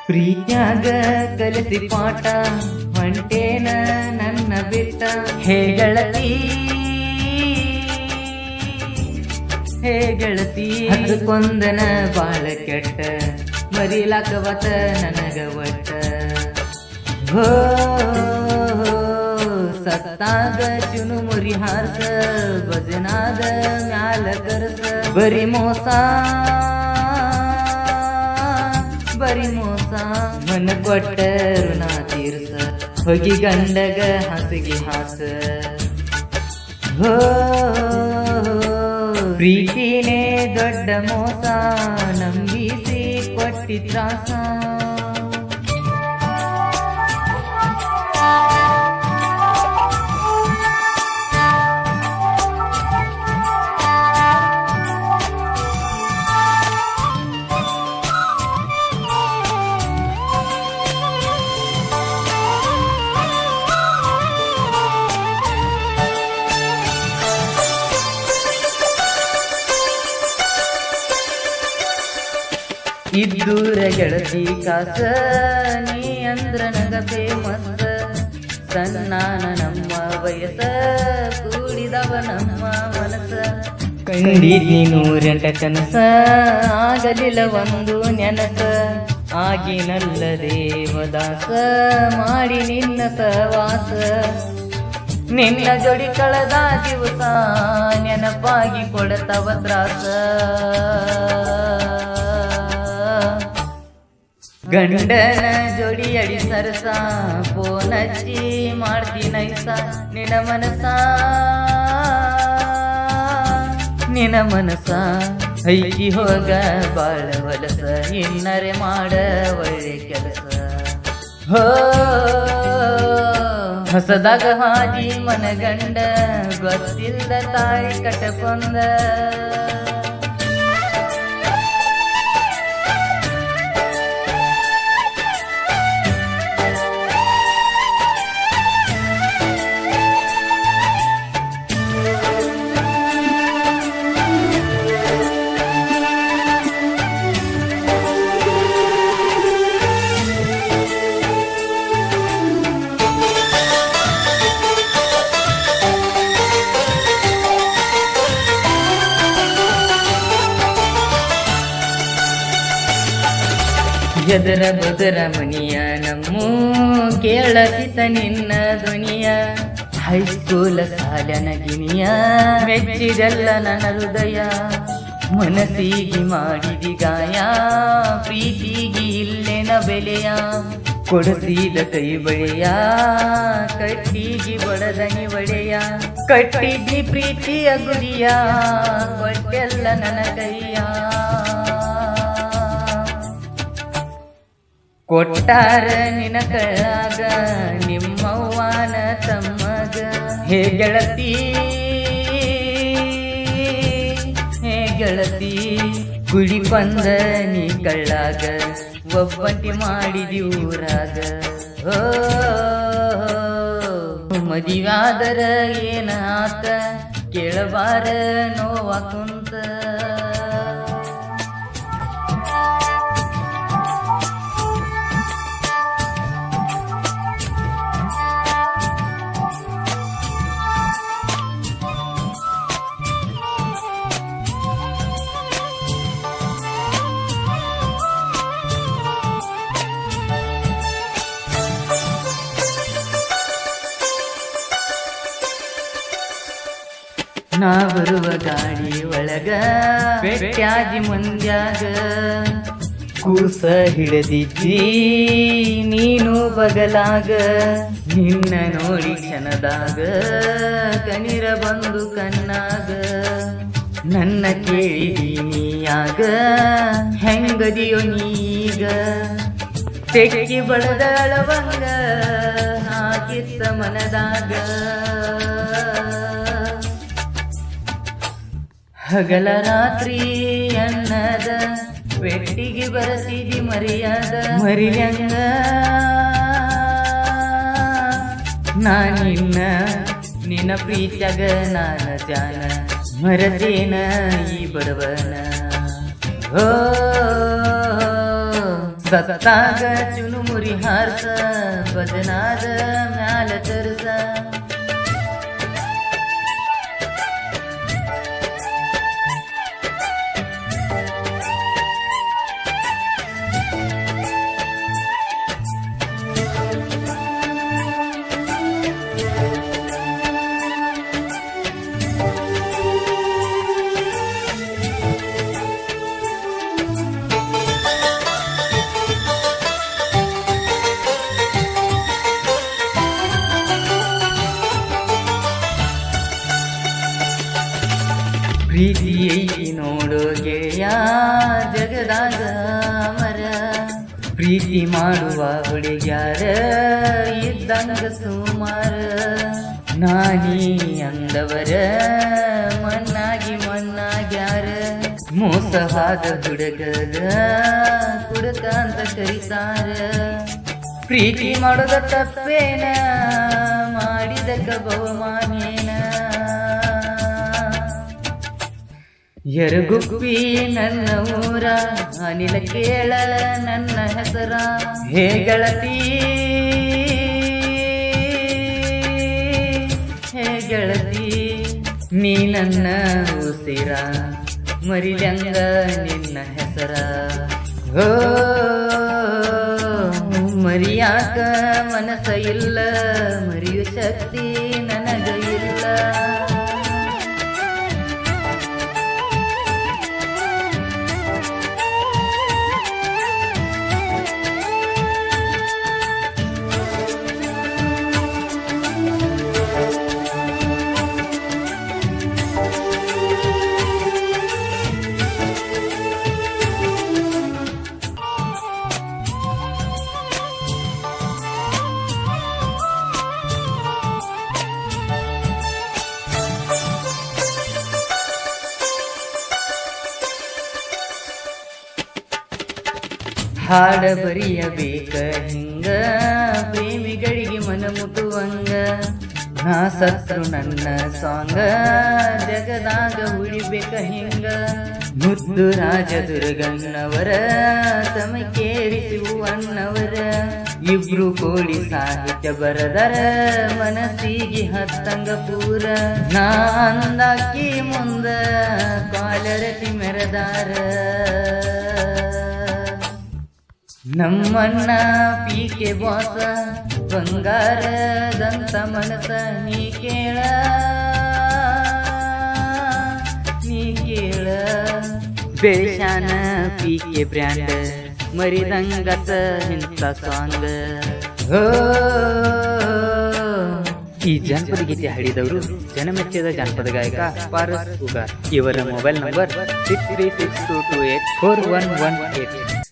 ಪ್ರೀತ್ಯಾಗ ಕಲಿಸಿ ಪಾಠ ಹೊಂಟೇನ ನನ್ನ ಬಿಟ್ಟ ಹೇ ಗೆಳತಿ ಹೇ ಗೆಳತಿ ಅದಕ್ಕೊಂದನ ಬಾಳ ಕೆಟ್ಟ ಮರಿಲಾಕವತ ನನಗ ಒಟ್ಟ ಹೋ ಸತ್ತಾಗ ಚುನು ಮುರಿ ಹಾರ್ಸ ಭಜನಾದ ಮ್ಯಾಲ ಕರ್ಸ ಬರಿ ಮೋಸ ಮನ ಕೊಟ್ಟ ಋಣ ತೀರ್ಸ ಹೋಗಿ ಗಂಡಗ ಹಾಸಿಗೆ ಹಾಸ ಹೋ ಪ್ರೀತಿನೇ ದೊಡ್ಡ ಮೋಸ ನಂಬಿಸಿ ಕೊಟ್ಟಿ ತ್ರಾಸ ಇದ್ದೂರ ಗೆಳತಿ ಕಾಸ ನೀ ಅಂದ್ರ ನಗ ಫೇಮಸ್ ಸನ್ನಾನ ನಮ್ಮ ವಯಸ್ಸ ಕೂಡಿದವ ನಮ್ಮ ಮನಸ್ಸ ಕಂಡಿದ್ದಿ ನೂರೆಂಟ ಕನಸ ಆಗಲಿಲ್ಲ ಒಂದು ನೆನಸ ಆಗಿನಲ್ಲ ದೇವದಾಸ ಮಾಡಿ ನಿನ್ನ ಸವಾಸ ನಿನ್ನ ಜೋಡಿ ಕಳೆದ ದಿವಸ ನೆನಪಾಗಿ ಕೊಡತವ ತ್ರಾಸ ಗಂಡನ ಜೋಡಿ ಅಡಿ ಸರಸ ಫೋನ್ ಹಚ್ಚಿ ಮಾಡ್ತೀನೈಸ ನಿನ ಮನಸ ಐಕಿ ಹೋಗ ಬಾಳ ವಲಸ ಇನ್ನರೆ ಮಾಡ ಒಳ್ಳೆ ಕೆಲಸ ಹೋ ಹೊಸದಾಗ ಹಾದಿ ಮನಗಂಡ ಗೊತ್ತಿಲ್ದ ತಾಯಿ ಕಟಕೊಂದ ಎದರ ಬದರ ಮನಿಯ ನಮ್ಮೂ ಕೇಳತಿತ ನಿನ್ನ ಧ್ವನಿಯ ಹೈಸ್ಕೂಲ ಸಾಲನ ಗಿಣಿಯ ಮೆಚ್ಚಿದಲ್ಲ ನನ್ನ ಹೃದಯ ಮನಸ್ಸಿಗೆ ಮಾಡಿದಿ ಗಾಯ ಪ್ರೀತಿಗೆ ಇಲ್ಲೆನ ಬೆಲೆಯ ಕೊಡಸಿದ ಕೈ ಬಳೆಯ ಕಟ್ಟಿಗೆ ಬಡದನಿ ಒಡೆಯ ಕಟ್ಟಿದ್ದಿ ಪ್ರೀತಿಯ ಗುರಿಯ ಕೊಟ್ಟೆಲ್ಲ ನನ್ನ ಕೈಯ ಕೊಟ್ಟಾರ ನಿನ ಕಳಾಗ ನಿಮ್ಮವ್ವಾನ ತಮ್ಮಗ ಹೇ ಗೆಳತಿ ಕುಡಿ ಬಂದ ನೀ ಕಳ್ಳಾಗ ಒಬ್ಬಂಟಿ ಮಾಡಿದಿ ಊರಾಗ ಓ ಮದಿವಾದರ ಏನ ಆತ ಕೇಳಬಾರ ನೋವ ಕುಂತ ನಾ ಬರುವ ಗಾಡಿ ಒಳಗ ಬೆಟ್ಟಾದಿ ಮಂದ್ಯಾಗ ಕೂಸ ಹಿಡಿದಿದ್ದಿ ನೀನು ಬಗಲಾಗ ನಿನ್ನ ನೋಡಿ ಕ್ಷಣದಾಗ ಕನಿರ ಬಂದು ಕಣ್ಣಾಗ ನನ್ನ ಕೇಳಿದಿ ನೀಯಾಗ ಹೆಂಗದಿಯೋ ನೀಗ ತೆಕ್ಕಿ ಬಳದಳವಂಗ ಹಾಕಿತ್ತ ಮನದಾಗ ಹಗಲ ರಾತ್ರಿ ಅನ್ನದ ಬೆಟ್ಟಿಗೆ ಬರಸಿದಿ ಮರಿಯಂಗ ನಾನಿನ್ನ ನಿನ್ನ ಪ್ರೀತ್ಯಾಗ ನಾನ ಜಾನ ಮರತೇನ ಈ ಬಡವನ ಓ ಸತ್ತಾಗ ಚುನುಮುರಿ ಹಾರ್ಸ ಬದನಾದ ಮ್ಯಾಲ ತರ್ಸ ಪ್ರೀತಿ ಐತಿ ನೋಡೋ ಗೆಳೆಯ ಜಗದಾಗ ಮರ ಪ್ರೀತಿ ಮಾಡುವ ಹುಡುಗ್ಯಾರ ಇದ್ದಂಗ ಸುಮಾರ ನಾನೀ ಅಂದವರ ಮಣ್ಣಾಗಿ ಮಣ್ಣಾಗ್ಯಾರ ಮೋಸವಾದ ಹುಡುಗರ ಕುಡುಕ ಅಂತ ಕರೀತಾರ ಪ್ರೀತಿ ಮಾಡೋದ ತಪ್ಪೇನ ಮಾಡಿದಕ್ಕ ಬಹುಮಾನೇನ ಎರಗುಪ್ಪಿ ನನ್ನ ಊರ ಅನಿಲ ಕೇಳ ನನ್ನ ಹೆಸರ ಹೇ ಗೆಳತಿ ಹೇ ಗೆಳತಿ ನೀ ನನ್ನ ಉಸಿರ ಮರಿಲಂಗ ನಿನ್ನ ಹೆಸರ ಓ ಮರಿಯಾಕ ಮನಸ ಇಲ್ಲ ಮರಿಯು ಶಕ್ತಿ ನನಗ ಇಲ್ಲ ಹಾಡ ಬರಿಯಬೇಕ ಹಿಂಗ ಪ್ರೇಮಿಗಳಿಗೆ ಮನ ಮುಟ್ಟುವಂಗ ನಾ ಸತ್ರು ನನ್ನ ಸಾಂಗ ಜಗದಾಗ ಉಳಿಬೇಕ ಹಿಂಗ ಮುದ್ದು ರಾಜ ದುರ್ಗಣ್ಣವರ ತಮಕೇರಿಸುವಣ್ಣವರ ಇಬ್ರು ಕೋಳಿ ಸಾಹಿತ್ಯ ಬರದರ ಮನಸ್ಸಿಗೆ ಹತ್ತಂಗ ಪೂರ ನಾ ಅಂದಾಕಿ ಮುಂದ ಕಾಲರತಿ ಮೆರೆದಾರ ನಮ್ಮಣ್ಣ ಪೀಕೆ ಬಾಸ ಬಂಗಾರದಂತ ಮನಸ ನೀ ಕೇಳ ಬೆಳಶಾನ ಪೀಕೆ ಬ್ರ್ಯಾಂಡ್ ಮರಿದಂಗತ ಇಂಥ ಸಾಂಗ್ ಈ ಜಾನಪದ ಗೀತೆ ಹಾಡಿದವರು ಜನಮೆಚ್ಚದ ಜಾನಪದ ಗಾಯಕ ಪಾರಸ್ ಉಗಾರ್. ಇವರ ಮೊಬೈಲ್ ನಂಬರ್ 6362284118.